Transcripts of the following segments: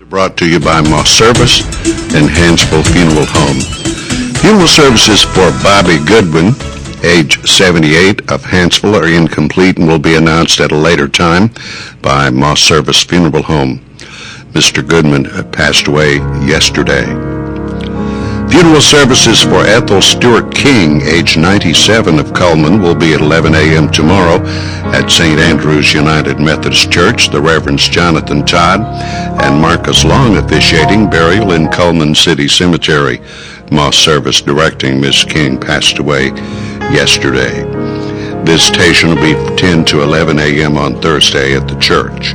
Brought to you by Moss Service and Hansville Funeral Home. Funeral services for Bobby Goodwin, age 78, of Hansville, are incomplete and will be announced at a later time by Moss Service Funeral Home. Mr. Goodman passed away yesterday. Funeral services for Ethel Stewart King, age 97, of Cullman, will be at 11 a.m. tomorrow at St. Andrew's United Methodist Church. The Reverends Jonathan Todd and Marcus Long officiating. Burial in Cullman City Cemetery. Moss Service directing Miss King passed away yesterday. Visitation will be 10 to 11 a.m. on Thursday at the church.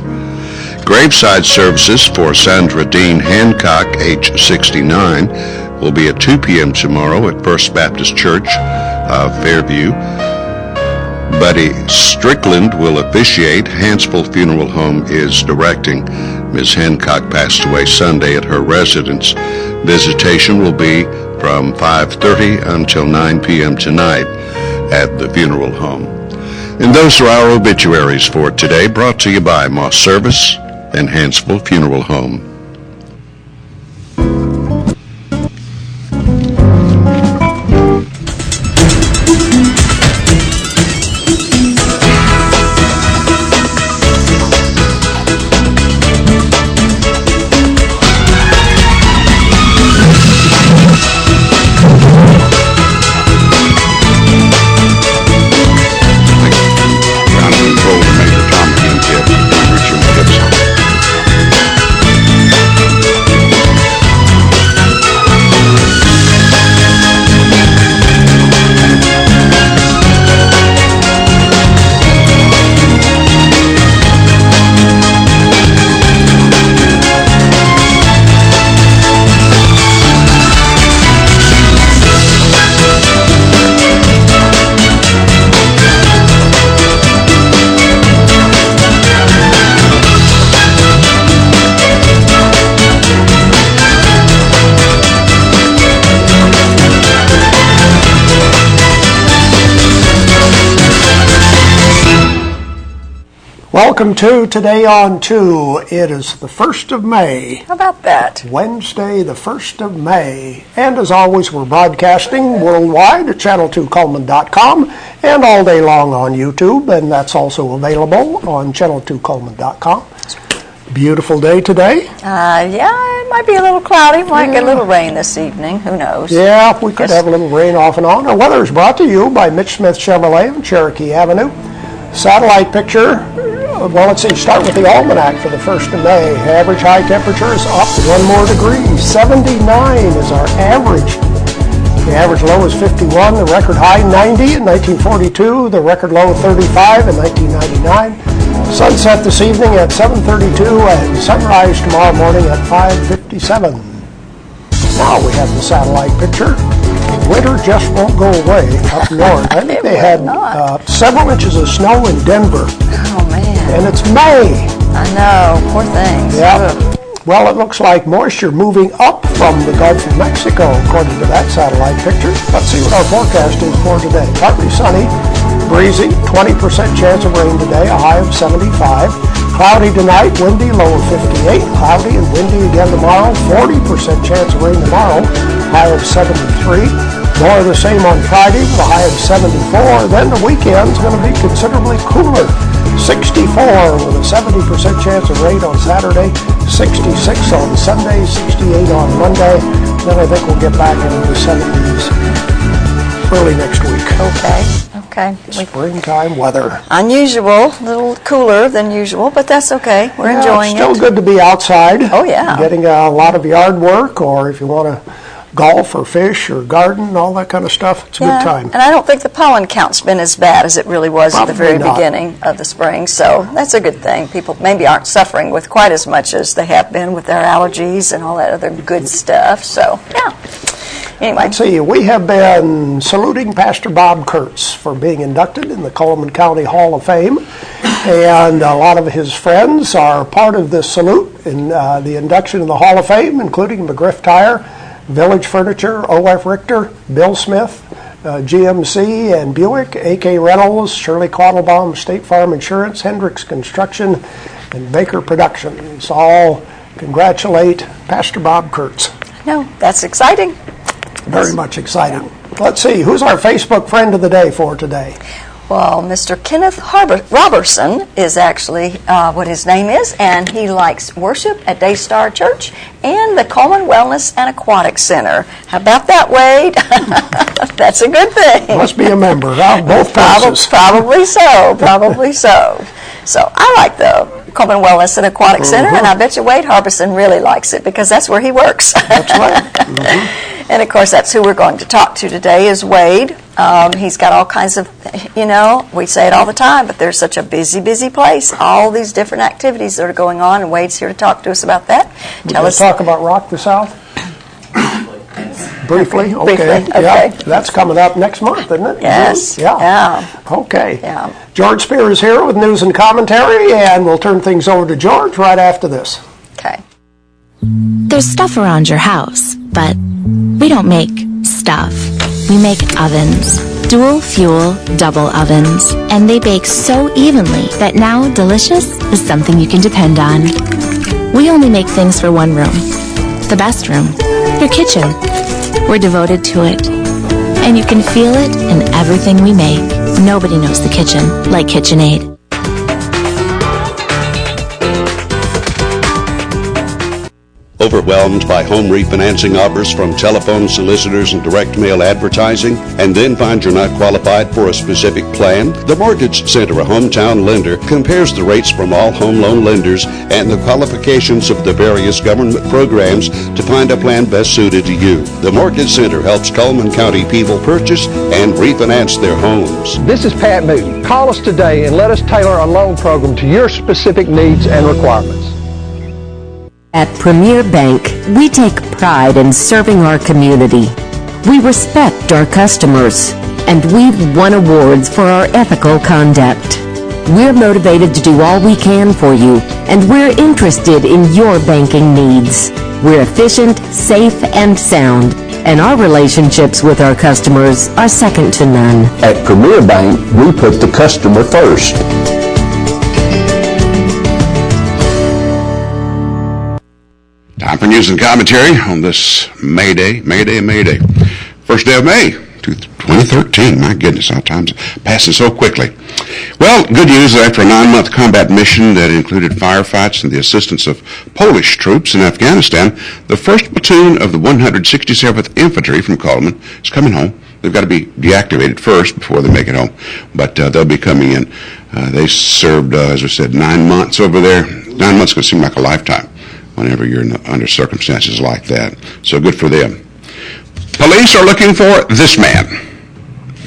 Graveside services for Sandra Dean Hancock, age 69, will be at 2 p.m. tomorrow at First Baptist Church of Fairview. Buddy Strickland will officiate. Hansville Funeral Home is directing. Ms. Hancock passed away Sunday at her residence. Visitation will be from 5:30 until 9 p.m. tonight at the funeral home. And those are our obituaries for today, brought to you by Moss Service and Hansville Funeral Home. Welcome to Today on 2. It is the 1st of May. How about that? Wednesday, the 1st of May. And as always, we're broadcasting worldwide at channel2cullman.com and all day long on YouTube, and that's also available on channel2cullman.com. Beautiful day today. Yeah, it might be a little cloudy. Might get a little rain this evening. Who knows? Yeah, we could have a little rain off and on. Our weather is brought to you by Mitch Smith Chevrolet on Cherokee Avenue. Satellite picture. Well, let's see, start with the almanac for the 1st of May. Average high temperature is up 1 more degree. 79 is our average. The average low is 51. The record high, 90 in 1942. The record low, 35 in 1999. Sunset this evening at 7:32 and sunrise tomorrow morning at 5:57. Now we have the satellite picture. Winter just won't go away up north. I think they had several inches of snow in Denver. Oh, man. And it's May. I know. Poor things. Yeah. Well, it looks like moisture moving up from the Gulf of Mexico, according to that satellite picture. Let's see what our forecast is for today. Partly sunny, breezy, 20% chance of rain today, a high of 75. Cloudy tonight, windy, low of 58. Cloudy and windy again tomorrow, 40% chance of rain tomorrow, high of 73. More of the same on Friday with a high of 74. Then the weekend's going to be considerably cooler. 64 with a 70% chance of rain on Saturday, 66 on Sunday, 68 on Monday. Then I think we'll get back into the 70s early next week. Okay. Springtime weather. Unusual, a little cooler than usual, but that's okay. We're enjoying it. Still good to be outside. Oh, yeah. Getting a lot of yard work, or if you want to golf or fish or garden, all that kind of stuff. It's a good time. And I don't think the pollen count's been as bad as it really was at the very beginning of the spring, so that's a good thing. People maybe aren't suffering with quite as much as they have been with their allergies and all that other good stuff, so yeah. Anyway. Let's see, we have been saluting Pastor Bob Kurtz for being inducted in the Cullman County Hall of Fame, and a lot of his friends are part of this salute in the induction in the Hall of Fame, including McGriff Tire, Village Furniture, O.F. Richter, Bill Smith, GMC and Buick, AK Reynolds, Shirley Quattlebaum, State Farm Insurance, Hendricks Construction, and Baker Productions, all congratulate Pastor Bob Kurtz. No, that's exciting. Very much exciting. Let's see, who's our Facebook friend of the day for today? Well, Mr. Kenneth Robertson is actually what his name is, and he likes worship at Daystar Church and the Cullman Wellness and Aquatic Center. How about that, Wade? That's a good thing. Must be a member, huh? Both places. Probably so, probably so. So I like the Cullman Wellness and Aquatic Center, and I bet you Waid Harbison really likes it because that's where he works. That's right. And, of course, that's who we're going to talk to today is Wade. He's got all kinds of, we say it all the time, but there's such a busy, busy place. All these different activities that are going on, and Wade's here to talk to us about that. We'll talk about Rock the South? Briefly? Okay. Briefly, okay. Yeah, that's coming up next month, isn't it? Yes. Yeah. Okay. Yeah. George Spear is here with news and commentary, and we'll turn things over to George right after this. Okay. There's stuff around your house, but we don't make stuff. We make ovens. Dual fuel, double ovens. And they bake so evenly that now delicious is something you can depend on. We only make things for one room. The best room. Your kitchen. We're devoted to it. And you can feel it in everything we make. Nobody knows the kitchen like KitchenAid. Overwhelmed by home refinancing offers from telephone solicitors and direct mail advertising, and then find you're not qualified for a specific plan? The Mortgage Center, a hometown lender, compares the rates from all home loan lenders and the qualifications of the various government programs to find a plan best suited to you. The Mortgage Center helps Cullman County people purchase and refinance their homes. This is Pat Newton. Call us today and let us tailor a loan program to your specific needs and requirements. At Premier Bank, we take pride in serving our community. We respect our customers, and we've won awards for our ethical conduct. We're motivated to do all we can for you, and we're interested in your banking needs. We're efficient, safe, and sound, and our relationships with our customers are second to none. At Premier Bank, we put the customer first. Time for news and commentary on this May Day. First day of May, 2013. My goodness, how time's passing so quickly. Well, good news after a 9-month combat mission that included firefights and the assistance of Polish troops in Afghanistan, the 1st Platoon of the 167th Infantry from Cullman is coming home. They've got to be deactivated first before they make it home, but they'll be coming in. They served, as I said, 9 months over there. 9 months can seem like a lifetime whenever you're under circumstances like that. So good for them. Police are looking for this man.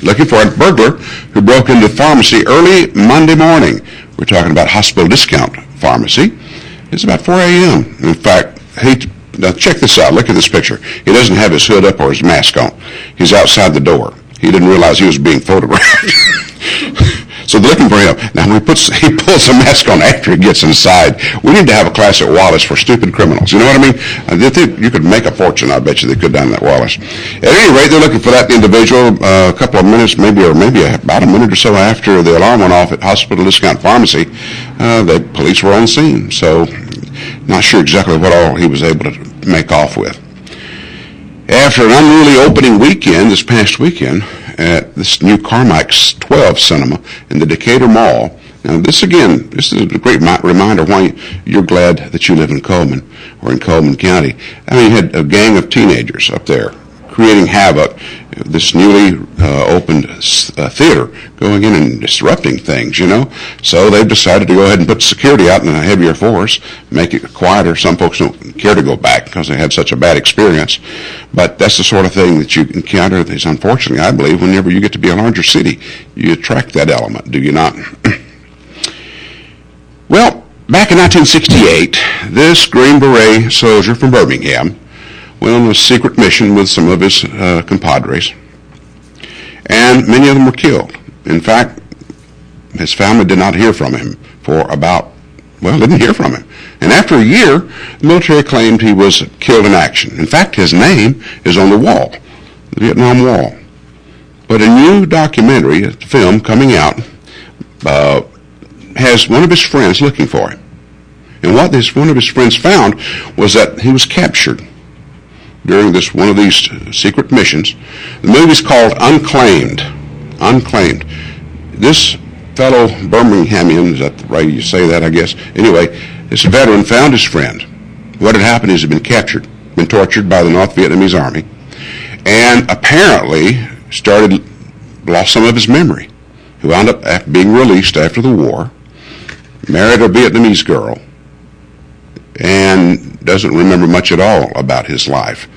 Looking for a burglar who broke into a pharmacy early Monday morning. We're talking about Hospital Discount Pharmacy. It's about 4 a.m. In fact, now check this out. Look at this picture. He doesn't have his hood up or his mask on. He's outside the door. He didn't realize he was being photographed. So they're looking for him. Now, he pulls the mask on after he gets inside. We need to have a class at Wallace for stupid criminals. You know what I mean? You could make a fortune, I bet you they could down at Wallace. At any rate, they're looking for that individual a couple of minutes, maybe about a minute or so after the alarm went off at Hospital Discount Pharmacy. The police were on scene, so not sure exactly what all he was able to make off with. After an unruly opening weekend, this past weekend, at this new Carmike's 12 cinema in the Decatur Mall. Now, this is a great reminder why you're glad that you live in Cullman or in Cullman County. I mean, you had a gang of teenagers up there creating havoc. This newly opened theater going in and disrupting things, So they've decided to go ahead and put security out in a heavier force, make it quieter. Some folks don't care to go back because they had such a bad experience. But that's the sort of thing that you encounter is unfortunately, I believe, whenever you get to be a larger city, you attract that element, do you not? Well, back in 1968, this Green Beret soldier from Birmingham went on a secret mission with some of his compadres, and many of them were killed. In fact, his family did not hear from him didn't hear from him. And after a year, the military claimed he was killed in action. In fact, his name is on the wall, the Vietnam Wall. But a new documentary, a film coming out, has one of his friends looking for him. And what one of his friends found was that he was captured during one of these secret missions. The movie's called Unclaimed. Unclaimed. This fellow Birminghamian, is that the way you say that, I guess? Anyway, this veteran found his friend. What had happened is he'd been captured, been tortured by the North Vietnamese army, and apparently lost some of his memory. He wound up being released after the war, married a Vietnamese girl, and doesn't remember much at all about his life,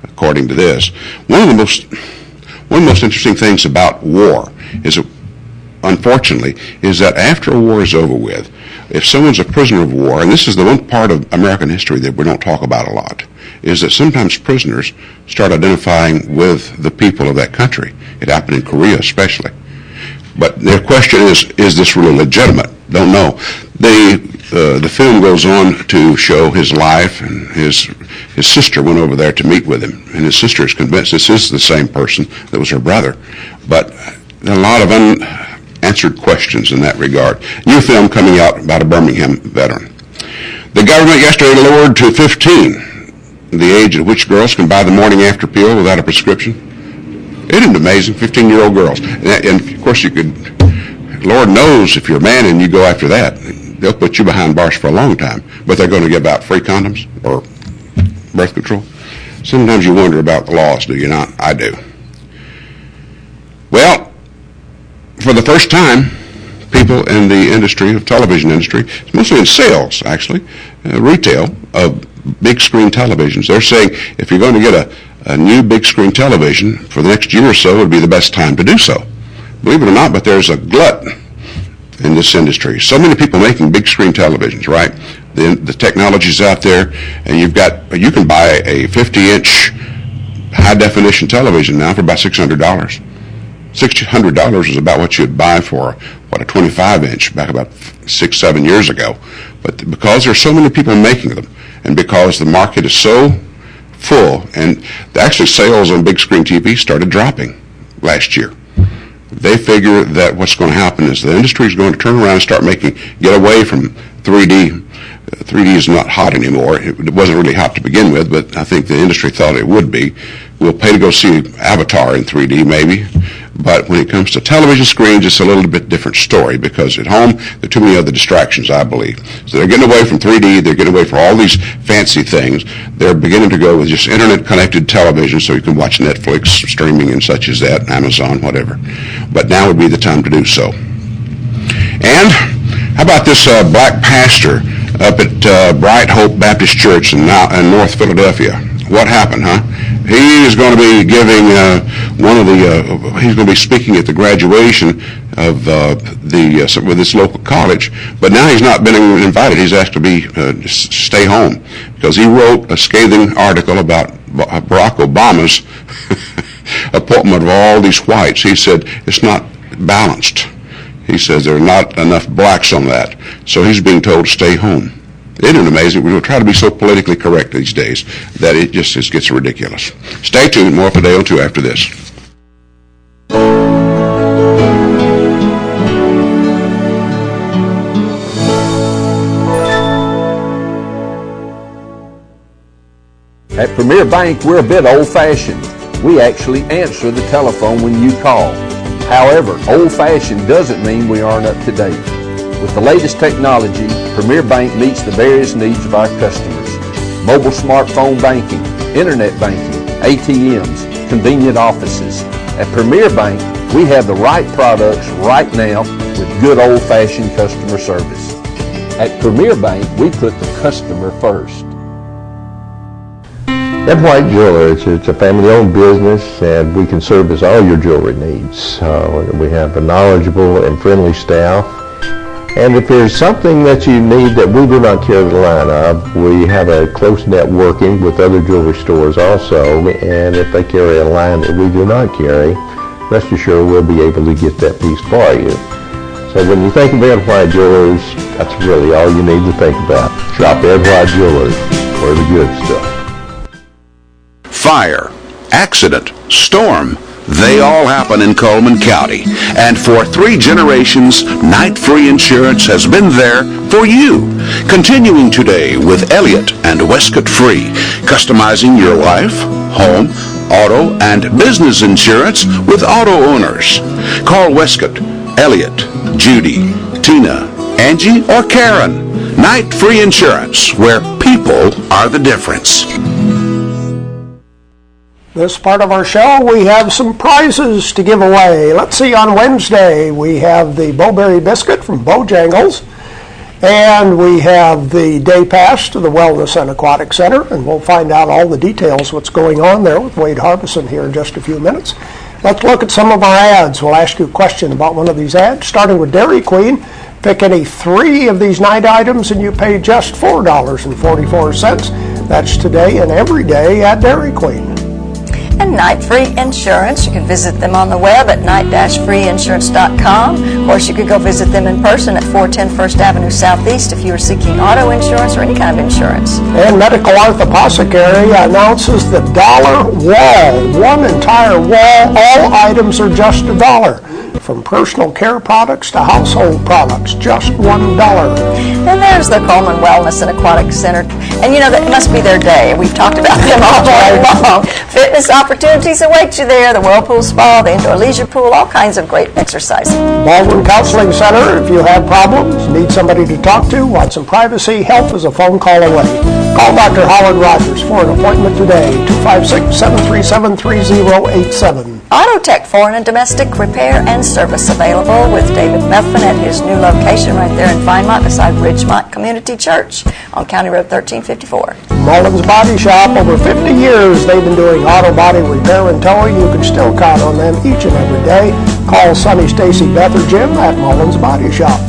according to this. One of the most interesting things about war is, unfortunately, is that after a war is over with, if someone's a prisoner of war, and this is the one part of American history that we don't talk about a lot, is that sometimes prisoners start identifying with the people of that country. It happened in Korea especially. But their question is this really legitimate? Don't know. The film goes on to show his life, and his sister went over there to meet with him, and his sister is convinced this is the same person that was her brother. But there are a lot of unanswered questions in that regard. New film coming out about a Birmingham veteran. The government yesterday lowered to 15 the age at which girls can buy the morning after pill without a prescription. Isn't it amazing? 15-year-old girls. And of course you could, Lord knows if you're a man and you go after that, they'll put you behind bars for a long time. But they're going to give out free condoms or birth control. Sometimes you wonder about the laws, do you not? I do. Well, for the first time, people in the industry, of television industry, mostly in sales actually, retail of big screen televisions, they're saying if you're going to get a new big screen television for the next year or so, it would be the best time to do so. Believe it or not, but there's a glut in this industry. So many people making big screen televisions, right? The technology's out there, and you can buy a 50-inch high definition television now for about $600. $600 is about what you'd buy for a 25-inch back about 6-7 years ago. But because there's so many people making them, and because the market is so full, and actually sales on big screen TV started dropping last year. They figure that what's going to happen is the industry is going to turn around and get away from 3D. 3D is not hot anymore. It wasn't really hot to begin with, but I think the industry thought it would be. We'll pay to go see Avatar in 3D maybe, but when it comes to television screens, it's a little bit different story, because at home there are too many other distractions, I believe. So they're getting away from 3D, they're getting away from all these fancy things. They're beginning to go with just internet-connected television, so you can watch Netflix, streaming and such as that, Amazon, whatever. But now would be the time to do so. And how about this black pastor up at Bright Hope Baptist Church in North Philadelphia? What happened, huh? He is going to be giving he's going to be speaking at the graduation of with this local college, but now he's not been invited. He's asked to stay home, because he wrote a scathing article about Barack Obama's appointment of all these whites. He said it's not balanced. He says there are not enough blacks on that, so he's being told to stay home. Isn't it amazing? We will try to be so politically correct these days that it just gets ridiculous. Stay tuned. More for Day 02 after this. At Premier Bank, we're a bit old-fashioned. We actually answer the telephone when you call. However, old-fashioned doesn't mean we aren't up to date. With the latest technology, Premier Bank meets the various needs of our customers. Mobile smartphone banking, internet banking, ATMs, convenient offices. At Premier Bank, we have the right products right now with good old-fashioned customer service. At Premier Bank, we put the customer first. Ed White Jewelers, it's a family-owned business, and we can service all your jewelry needs. We have a knowledgeable and friendly staff. And if there's something that you need that we do not carry the line of, we have a close networking with other jewelry stores also, and if they carry a line that we do not carry, rest assured we'll be able to get that piece for you. So when you think of Ed White Jewelers, that's really all you need to think about. Shop Ed White Jewelers for the good stuff. Fire, accident, storm, They all happen in Cullman County. And for 3 generations, Night Free Insurance has been there for you. Continuing today with Elliott and Westcott Free, customizing your life, home, auto, and business insurance with auto owners. Call Westcott, Elliott, Judy, Tina, Angie, or Karen. Night Free Insurance, where people are the difference. This part of our show, we have some prizes to give away. Let's see, on Wednesday, we have the Bowberry Biscuit from Bojangles, and we have the day pass to the Wellness and Aquatic Center, and we'll find out all the details, what's going on there with Waid Harbison here in just a few minutes. Let's look at some of our ads. We'll ask you a question about one of these ads, starting with Dairy Queen. Pick any 3 of these 9 items, and you pay just $4.44. That's today and every day at Dairy Queen. And Night Free Insurance, you can visit them on the web at night-freeinsurance.com. Of course, you could go visit them in person at 410 First Avenue Southeast if you are seeking auto insurance or any kind of insurance. And Medical Art Apothecary announces the dollar wall. One entire wall. All items are just $1. From personal care products to household products, just $1. And there's the Cullman Wellness and Aquatic Center. And you know, that must be their day. We've talked about them all day long. Fitness opportunities await you there. The whirlpool spa, the indoor leisure pool, all kinds of great exercise. Baldwin Counseling Center, if you have problems, need somebody to talk to, want some privacy, help is a phone call away. Call Dr. Howard Rogers for an appointment today, 256-737-3087. Autotech Foreign and Domestic Repair and Service available with David Methvin at his new location right there in Vinemont beside Ridgemont Community Church on County Road 1354. Mullins Body Shop, over 50 years they've been doing auto body repair and towing. You can still count on them each and every day. Call Sonny, Stacy, Beth, or Jim at Mullins Body Shop.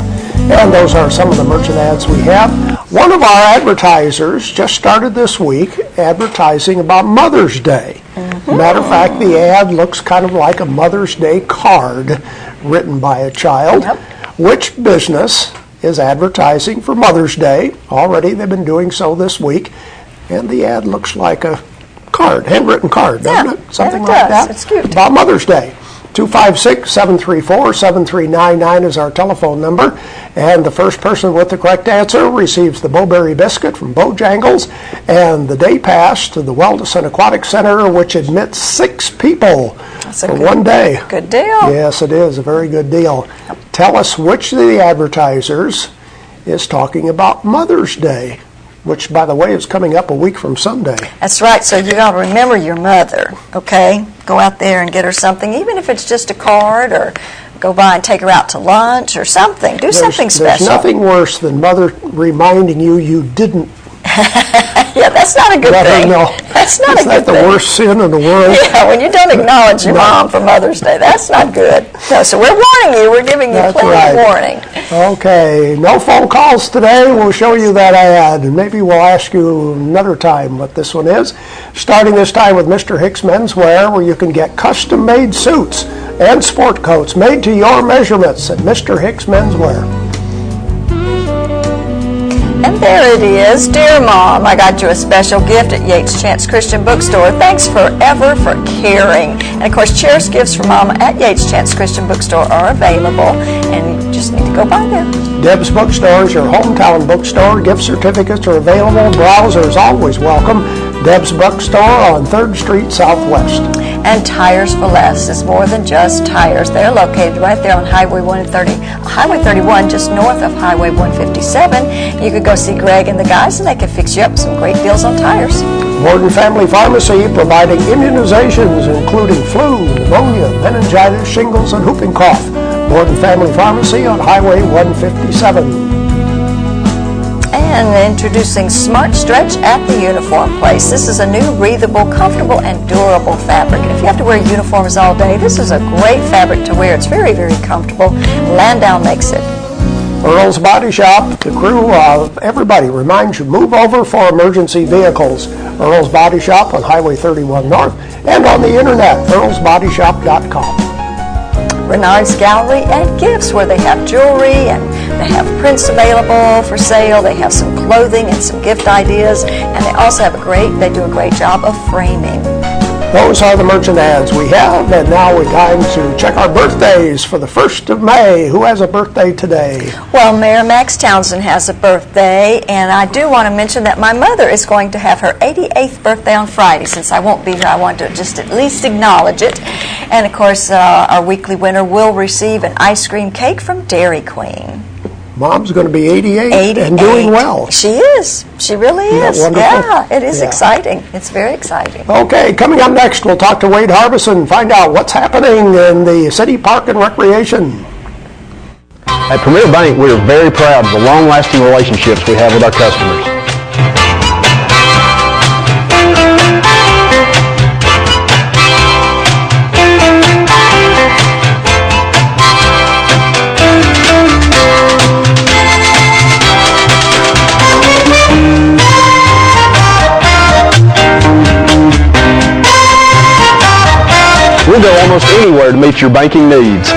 And those are some of the merchant ads we have. One of our advertisers just started this week advertising about Mother's Day. Matter of fact, the ad looks kind of like a Mother's Day card written by a child. Yep. Which business is advertising for Mother's Day? Already they've been doing so this week. And the ad looks like a card, handwritten card, doesn't it? Something like that. It's cute. About Mother's Day. 256-734-7399 is our telephone number. And the first person with the correct answer receives the Bowberry Biscuit from Bojangles and the day pass to the Wellness and Aquatic Center, which admits 6 people for one day. Good deal. Yes, it is a very good deal. Tell us which of the advertisers is talking about Mother's Day, which, by the way, is coming up a week from Sunday. That's right. So you got to remember your mother, okay? Go out there and get her something, even if it's just a card, or go by and take her out to lunch or something. Do something special. There's nothing worse than mother reminding you didn't. Yeah, that's not a good thing. That's not a good thing. Isn't that the worst sin in the world? Yeah, when you don't acknowledge your mom for Mother's Day, that's not good. No, so we're warning you. We're giving you plenty of warning. Okay, no phone calls today. We'll show you that ad, and maybe we'll ask you another time what this one is. Starting this time with Mr. Hicks Menswear, where you can get custom-made suits and sport coats made to your measurements at Mr. Hicks Menswear. And there it is. Dear Mom, I got you a special gift at Yates Chance Christian Bookstore. Thanks forever for caring. And of course, cherished gifts for Mama at Yates Chance Christian Bookstore are available, and you just need to go by there. Deb's Bookstore is your hometown bookstore. Gift certificates are available. Browsers always welcome. Deb's Bookstore on 3rd Street Southwest. And Tires for Less is more than just tires. They're located right there on Highway 31, just north of Highway 157. You could go see Greg and the guys, and they can fix you up some great deals on tires. Morton Family Pharmacy, providing immunizations including flu, pneumonia, meningitis, shingles, and whooping cough. Morton Family Pharmacy on Highway 157. And introducing Smart Stretch at the Uniform Place. This is a new breathable, comfortable, and durable fabric. And if you have to wear uniforms all day, this is a great fabric to wear. It's very, very comfortable. Landau makes it. Earl's Body Shop, the crew of everybody reminds you, move over for emergency vehicles. Earl's Body Shop on Highway 31 North and on the internet, earlsbodyshop.com. Renard's Gallery and Gifts, where they have jewelry and they have prints available for sale. They have some clothing and some gift ideas, and they also have they do a great job of framing. Those are the merchant ads we have, and now we're time to check our birthdays for the 1st of May. Who has a birthday today? Well, Mayor Max Townsend has a birthday, and I do want to mention that my mother is going to have her 88th birthday on Friday. Since I won't be here, I want to just at least acknowledge it. And, of course, our weekly winner will receive an ice cream cake from Dairy Queen. Mom's going to be 88 and doing well. She is. She really is. Yeah, it is exciting. It's very exciting. Okay, coming up next, we'll talk to Waid Harbison, find out what's happening in the City Park and Recreation. At Premier Bank, we are very proud of the long-lasting relationships we have with our customers. We'll go almost anywhere to meet your banking needs.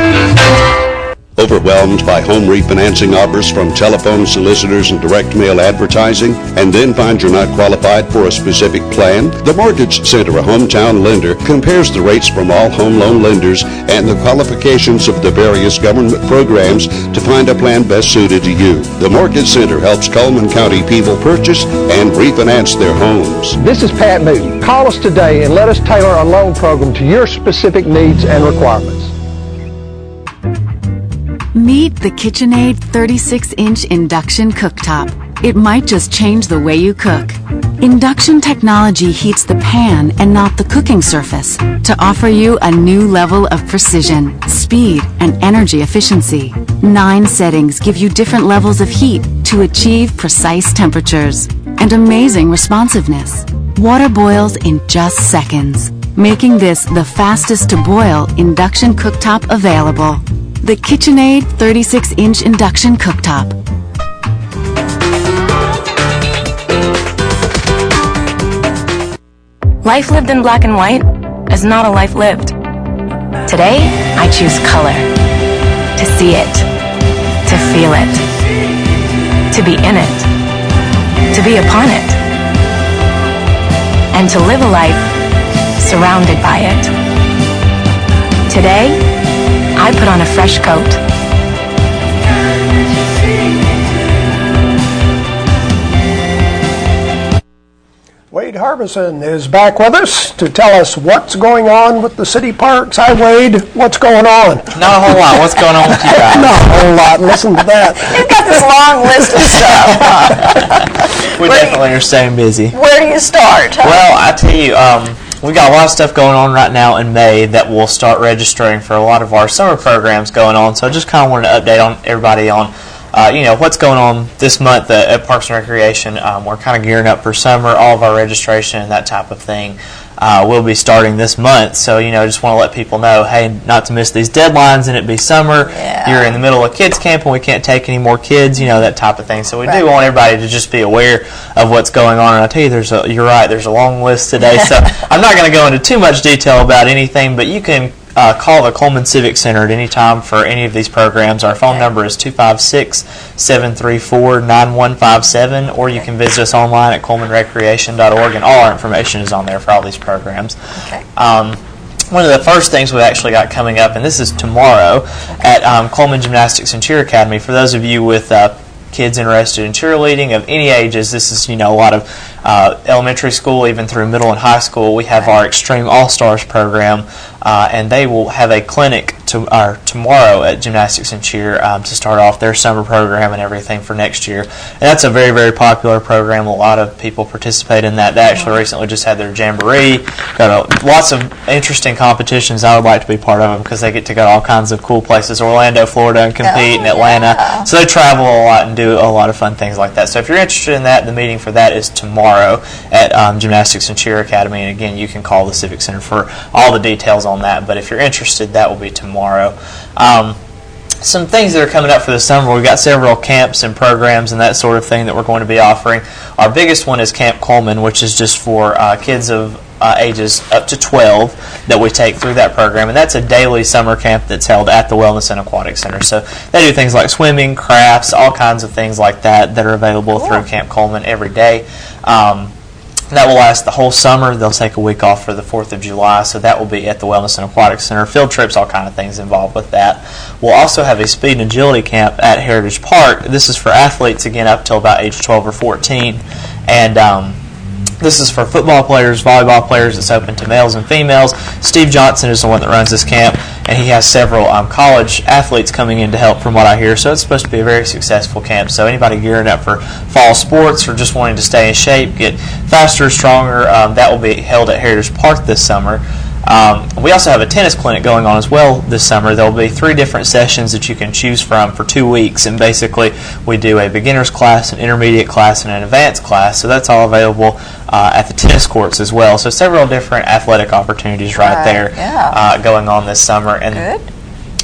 Overwhelmed by home refinancing offers from telephone solicitors and direct mail advertising, and then find you're not qualified for a specific plan? The Mortgage Center, a hometown lender, compares the rates from all home loan lenders and the qualifications of the various government programs to find a plan best suited to you. The Mortgage Center helps Cullman County people purchase and refinance their homes. This is Pat Newton. Call us today and let us tailor a loan program to your specific needs and requirements. Meet the KitchenAid 36-inch induction cooktop. It might just change the way you cook. Induction technology heats the pan and not the cooking surface to offer you a new level of precision, speed, and energy efficiency. 9 settings give you different levels of heat to achieve precise temperatures and amazing responsiveness. Water boils in just seconds, making this the fastest to boil induction cooktop available. The KitchenAid 36-inch induction cooktop. Life lived in black and white is not a life lived. Today, I choose color. To see it. To feel it. To be in it. To be upon it. And to live a life surrounded by it. Today, I put on a fresh coat. Waid Harbison is back with us to tell us what's going on with the city parks. Hi, Waid. What's going on? Not a whole lot. What's going on with you guys? Not a whole lot. Listen to that. You've got this long list of stuff. We definitely are staying busy. Where do you start? Well, I tell you, we got a lot of stuff going on right now in May that we'll start registering for a lot of our summer programs going on. So I just kind of wanted to update on everybody on, what's going on this month at Parks and Recreation. We're kind of gearing up for summer. All of our registration and that type of thing will be starting this month. So, just want to let people know, hey, not to miss these deadlines and it be summer. Yeah. You're in the middle of kids camp and we can't take any more kids, that type of thing. So we do want everybody to just be aware of what's going on. And I tell you, you're right, there's a long list today. So I'm not going to go into too much detail about anything, but you can call the Cullman Civic Center at any time for any of these programs. Our phone number is 256-734-9157, or you can visit us online at cullmanrecreation.org, and all our information is on there for all these programs. Okay. One of the first things we've actually got coming up, and this is tomorrow, at Cullman Gymnastics and Cheer Academy. For those of you with kids interested in cheerleading of any ages, this is, a lot of elementary school, even through middle and high school. We have our Extreme All-Stars program, and they will have a clinic tomorrow at Gymnastics and Cheer to start off their summer program and everything for next year. And that's a very, very popular program. A lot of people participate in that. They actually recently just had their jamboree. Got lots of interesting competitions. I would like to be part of them because they get to go to all kinds of cool places, Orlando, Florida, and compete, in Atlanta. Yeah. So they travel a lot and do a lot of fun things like that. So if you're interested in that, the meeting for that is tomorrow at Gymnastics and Cheer Academy. And again, you can call the Civic Center for all the details on that. But if you're interested, that will be tomorrow. Some things that are coming up for the summer, we've got several camps and programs and that sort of thing that we're going to be offering. Our biggest one is Camp Cullman, which is just for kids of ages up to 12 that we take through that program, and that's a daily summer camp that's held at the Wellness and Aquatic Center. So they do things like swimming, crafts, all kinds of things like that that are available through Camp Cullman every day. That will last the whole summer. They'll take a week off for the 4th of July, so that will be at the Wellness and Aquatic Center. Field trips, all kind of things involved with that. We'll also have a speed and agility camp at Heritage Park. This is for athletes, again, up till about age 12 or 14. And this is for football players, volleyball players. It's open to males and females. Steve Johnson is the one that runs this camp, and he has several college athletes coming in to help, from what I hear. So it's supposed to be a very successful camp. So anybody gearing up for fall sports or just wanting to stay in shape, get faster, stronger, that will be held at Heritage Park this summer. We also have a tennis clinic going on as well this summer. There will be 3 different sessions that you can choose from for 2 weeks, and basically we do a beginner's class, an intermediate class, and an advanced class. So that's all available at the tennis courts as well. So several different athletic opportunities there going on this summer. And good.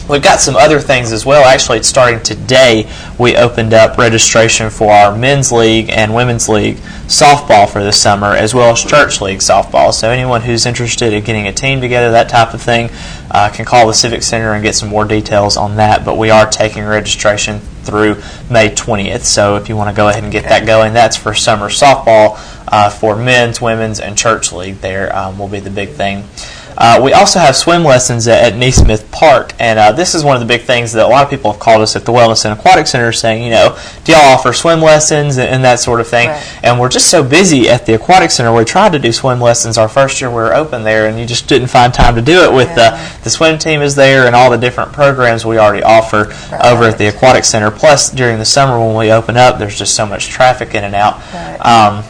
We've got some other things as well. Actually, it's starting today. We opened up registration for our men's league and women's league softball for this summer, as well as church league softball. So anyone who's interested in getting a team together, that type of thing, can call the Civic Center and get some more details on that. But we are taking registration through May 20th. So if you want to go ahead and get that going, that's for summer softball for men's, women's, and church league. There will be the big thing. We also have swim lessons at Neesmith Park, and this is one of the big things that a lot of people have called us at the Wellness and Aquatic Center saying, do y'all offer swim lessons and that sort of thing? Right. And we're just so busy at the Aquatic Center. We tried to do swim lessons our first year we were open there, and you just didn't find time to do it with the swim team is there and all the different programs we already offer over at the Aquatic Center. Plus, during the summer when we open up, there's just so much traffic in and out. Right.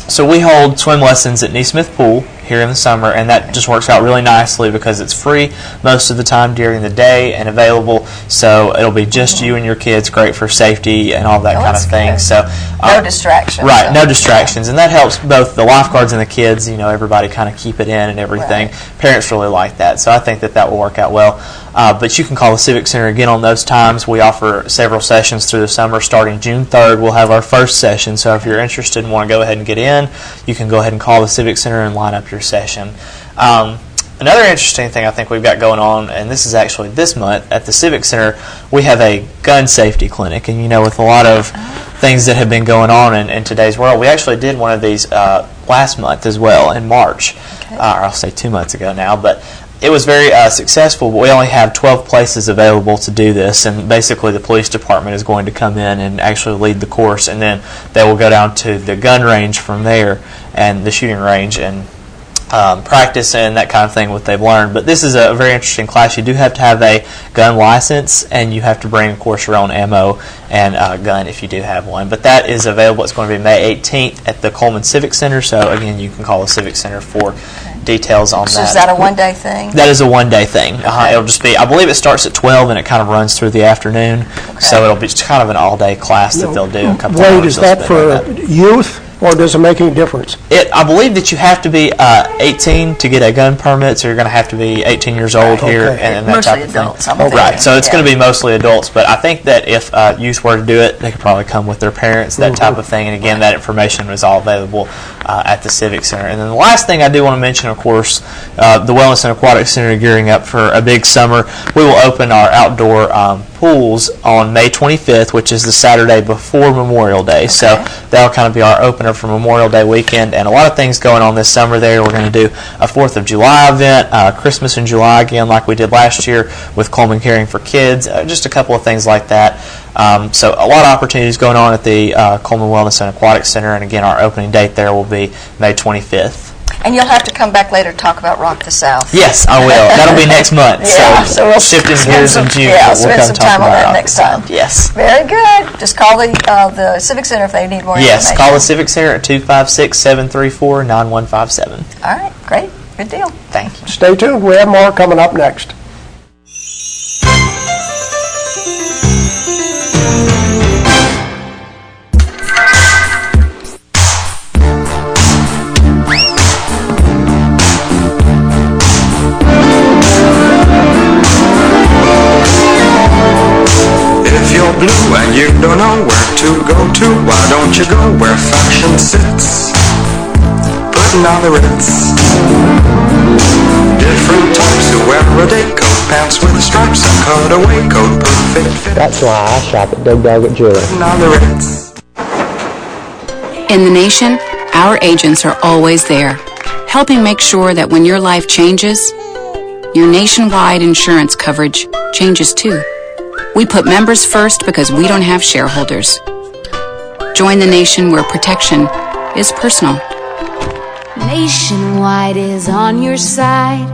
So we hold swim lessons at Neesmith Pool here in the summer, and that just works out really nicely because it's free most of the time during the day and available, so it'll be just you and your kids, great for safety and all that kind of thing. Good. So no distractions. Right, no distractions, and that helps both the lifeguards and the kids, everybody kind of keep it in and everything. Right. Parents really like that, so I think that will work out well. But you can call the Civic Center again on those times. We offer several sessions through the summer. Starting June 3rd, we'll have our first session, so if you're interested and want to go ahead and get in, you can go ahead and call the Civic Center and line up your session. Another interesting thing I think we've got going on, and this is actually this month at the Civic Center, we have a gun safety clinic. And with a lot of things that have been going on in today's world, we actually did one of these last month as well in March, or I'll say 2 months ago now, but it was very successful, but we only have 12 places available to do this, and basically the police department is going to come in and actually lead the course, and then they will go down to the gun range from there and the shooting range and practice and that kind of thing, what they've learned. But this is a very interesting class. You do have to have a gun license, and you have to bring, of course, your own ammo and gun if you do have one. But that is available. It's going to be May 18th at the Cullman Civic Center, so again, you can call the Civic Center for details on so that. Is that a one-day thing? That is a one-day thing. It'll just be, I believe it starts at 12 and it kind of runs through the afternoon, so it'll be just kind of an all-day class that they'll do. Wade, is that for youth? Or does it make any difference? I believe that you have to be 18 to get a gun permit, so you're going to have to be 18 years old here and that mostly type of adults, thing. Right, so it's going to be mostly adults, but I think that if youth were to do it, they could probably come with their parents, that type of thing. And again, that information is all available at the Civic Center. And then the last thing I do want to mention, of course, the Wellness and Aquatic Center gearing up for a big summer. We will open our outdoor pools on May 25th, which is the Saturday before Memorial Day. So that'll kind of be our opener for Memorial Day weekend, and a lot of things going on this summer there. We're going to do a 4th of July event, Christmas in July again like we did last year with Cullman Caring for Kids, just a couple of things like that. So a lot of opportunities going on at the Cullman Wellness and Aquatic Center, and again our opening date there will be May 25th. And you'll have to come back later to talk about Rock the South. Yes, I will. That'll be next month. So we'll shifting gears in June. Yeah, we'll spend some time on that next time. Yes. Very good. Just call the Civic Center if they need more information. Yes, call the Civic Center at 256-734-9157. All right, great. Good deal. Thank you. Stay tuned. We have more coming up next. Blue and you don't know where to go to, why don't you go where fashion sits, putting on the Ritz. Different types who wear a day coat, pants with stripes, and cutaway coat, perfect fit. That's why I shop at Doug Doggett Jewelry. Putting on the Ritz. In the nation, Our agents are always there, helping make sure that when your life changes, your nationwide insurance coverage changes too. We put members first because we don't have shareholders. Join the nation where protection is personal. Nationwide is on your side.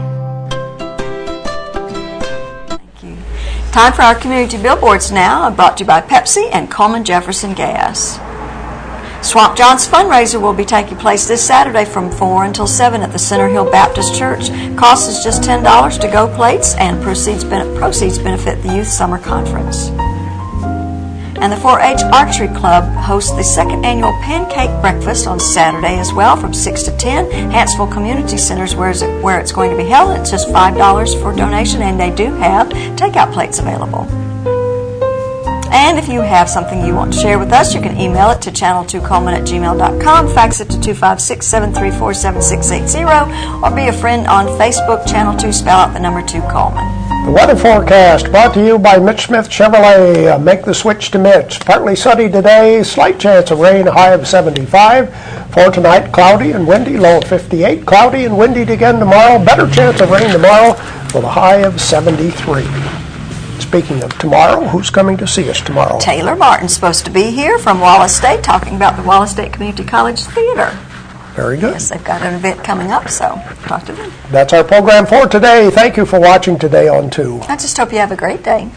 Thank you. Time for our community billboards now, brought to you by Pepsi and Cullman Jefferson Gas. Swamp John's fundraiser will be taking place this Saturday from 4 until 7 at the Center Hill Baptist Church. Cost is just $10 to go plates, and proceeds benefit the Youth Summer Conference. And the 4-H Archery Club hosts the second annual Pancake Breakfast on Saturday as well from 6 to 10. Hanceville Community Center is where it's going to be held. It's just $5 for donation, and they do have takeout plates available. And if you have something you want to share with us, you can email it to channel2coleman@gmail.com, fax it to 256-734-7680, or be a friend on Facebook, Channel 2, spell out the number 2 Coleman. The weather forecast brought to you by Mitch Smith Chevrolet. Make the switch to Mitch. Partly sunny today, slight chance of rain, high of 75. For tonight, cloudy and windy, low of 58. Cloudy and windy again tomorrow. Better chance of rain tomorrow with a high of 73. Speaking of tomorrow, who's coming to see us tomorrow? Taylor Martin's supposed to be here from Wallace State talking about the Wallace State Community College Theater. Very good. Yes, they've got an event coming up, so talk to them. That's our program for today. Thank you for watching today on 2. I just hope you have a great day.